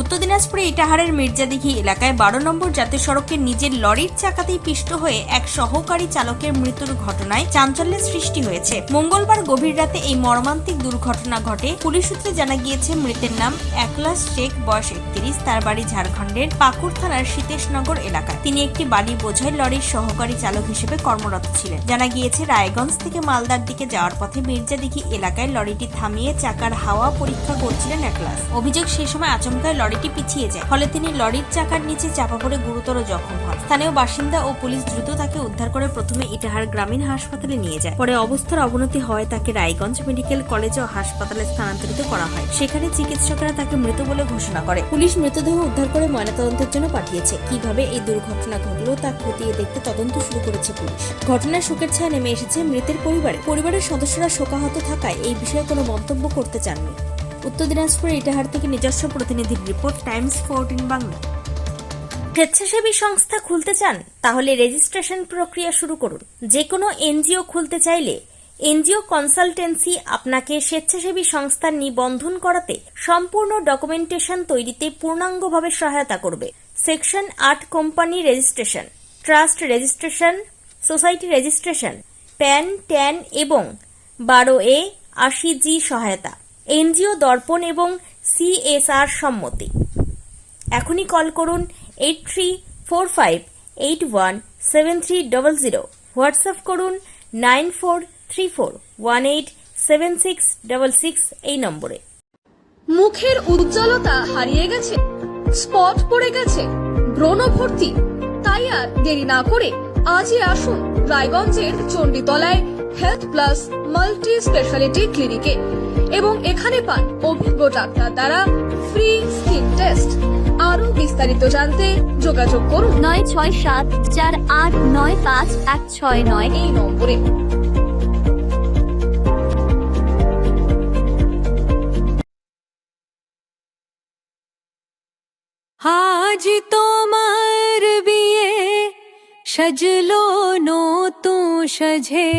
উত্তর দিনাজপুরে ইটাহারের মির্জাদিঘি এলাকায় 12 নম্বর জাতীয় সড়কের নিজের লরির চাকাতেই পিষ্ট হয়ে এক সহকারী চালকের মৃত্যুর ঘটনায় চাঞ্চল্যের সৃষ্টি হয়েছে। মঙ্গলবার গভীর রাতে এই মর্মান্তিক দুর্ঘটনা ঘটে। পুলিশ সূত্রে জানা গিয়েছে, মৃতের নাম একলাস শেখ, বয়স 31, তার বাড়ি ঝাড়খণ্ডের পাকুড় থানার সীতেশনগর এলাকায়। তিনি একটি বালি বোঝাই লরির সহকারী চালক হিসেবে কর্মরত ছিলেন। জানা গিয়েছে, রায়গঞ্জ থেকে মালদার দিকে যাওয়ার পথে মির্জাদিঘি এলাকায় লরিটি থামিয়ে চাকার হাওয়া পরীক্ষা করছিলেন একলাস। অভিযোগ, সেই সময় আচমকায় লরিটি পিছিয়ে যায়, ফলে তিনি লরির চাকার নিচে চাপা পড়ে গুরুতর জখম হন। স্থানীয় বাসিন্দা ও পুলিশ দ্রুত তাকে উদ্ধার করে প্রথমে ইটাহার গ্রামীণ হাসপাতালে নিয়ে যায়। পরে অবস্থার অবনতি হয় তাকে রায়গঞ্জ মেডিকেল কলেজ ও হাসপাতালে স্থানান্তরিত করা হয়। সেখানে চিকিৎসকেরা তাকে মৃত বলে ঘোষণা করে। পুলিশ মৃতদেহ উদ্ধার করে ময়নাতদন্তের জন্য পাঠিয়েছে। কিভাবে এই দুর্ঘটনা ঘটল তা খতিয়ে দেখতে তদন্ত শুরু করেছে পুলিশ। ঘটনার শোকের ছায়া নেমে এসেছে মৃতের পরিবারের সদস্যরা শোকাহত থাকায় এই বিষয়ে কোনো মন্তব্য করতে চাননি। উত্তর দিনাজপুরের ইটাহার থেকে নিজস্ব প্রতিনিধির রিপোর্ট, টাইমস 14 বাংলা। স্বেচ্ছাসেবী সংস্থা খুলতে চান? তাহলে রেজিস্ট্রেশন প্রক্রিয়া শুরু করুন। যে কোনো এনজিও খুলতে চাইলে এনজিও কনসালটেন্সি আপনাকে স্বেচ্ছাসেবী সংস্থার নিবন্ধন করাতে সম্পূর্ণ ডকুমেন্টেশন তৈরিতে পূর্ণাঙ্গভাবে সহায়তা করবে। Section 8 company registration, trust registration, society registration, pan, tan এবং 12A 80G সহায়তা, এনজিও দর্পণ এবং CSR সম্মতি। এখনই কল করুন 8345817300, হোয়াটসঅ্যাপ করুন 9434187666 এই নম্বরে। মুখের উজ্জ্বলতা হারিয়ে গেছে, স্পট পড়ে গেছে, ব্রণ ভর্তি, তাই আর দেরি না করে আজই আসুন রায়গঞ্জের চণ্ডীতলায় হেলথ প্লাস মাল্টি স্পেশালিটি ক্লিনিকে এবং এখানে পান অভিজ্ঞ ডাক্তার দ্বারা ফ্রি স্কিন টেস্ট। আরো বিস্তারিত জানতে যোগাযোগ করুন 9674895169 এই নম্বরে। আজ তোমার বিয়ে সাজলো নতুন সাজে।